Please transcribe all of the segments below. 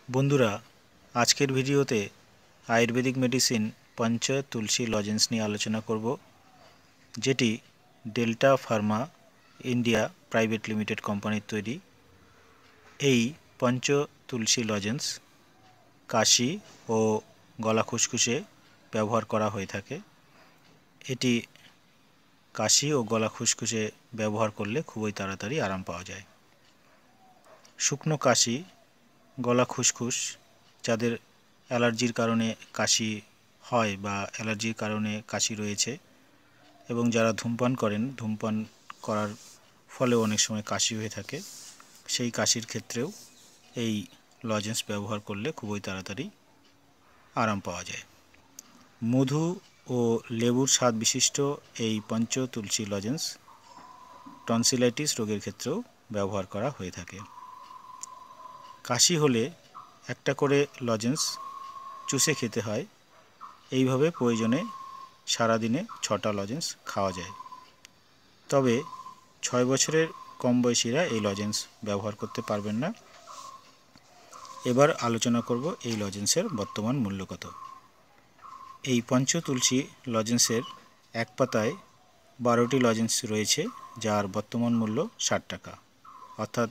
বন্ধুরা, আজকের ভিডিওতে আয়ুর্বেদিক মেডিসিন পঞ্চ তুলসী লজেন্স নিয়ে আলোচনা করব, যেটি delta Pharma India private limited কোম্পানির তৈরি। এই পঞ্চ তুলসী লজেন্স কাশি ও গলা খুসখুসে ব্যবহার করা হয়ে থাকে। এটি কাশি ও গলা খুসখুসে ব্যবহার করলে খুবই তাড়াতাড়ি আরাম পাওয়া যায়। শুকনো কাশি, গলা খুসখুস, যাদের অ্যালার্জির কারণে কাশি হয় বা অ্যালার্জির কারণে কাশি রয়েছে, এবং যারা ধূমপান করেন, ধূমপান করার ফলেও অনেক সময় কাশি হয়ে থাকে, সেই কাশির ক্ষেত্রেও এই লজেন্স ব্যবহার করলে খুবই তাড়াতাড়ি আরাম পাওয়া যায়। মধু ও লেবুর স্বাদ বিশিষ্ট এই পঞ্চ তুলসী লজেন্স টনসিলাইটিস রোগের ক্ষেত্রেও ব্যবহার করা হয়ে থাকে। কাশি হলে একটা করে লজেন্স চুষে খেতে হয়। এইভাবে প্রয়োজনে সারাদিনে 6টা লজেন্স খাওয়া যায়। তবে 6 বছরের কম বয়সীরা এই লজেন্স ব্যবহার করতে পারবেন না। এবার আলোচনা করব এই লজেন্সের বর্তমান মূল্য কত। এই পঞ্চ তুলসী লজেন্সের এক পাতায় 12টি লজেন্স রয়েছে, যার বর্তমান মূল্য 60 টাকা, অর্থাৎ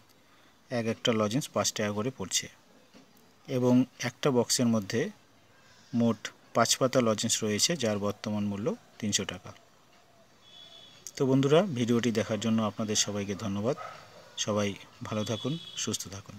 একটা লজেন্স 5 টাকা করে পড়ছে। এবং একটা বক্সের মধ্যে মোট 5 পাতা লজেন্স রয়েছে, যার বর্তমান মূল্য 300 টাকা। তো বন্ধুরা, ভিডিওটি দেখার জন্য আপনাদের সবাইকে ধন্যবাদ। সবাই ভালো থাকুন, সুস্থ থাকুন।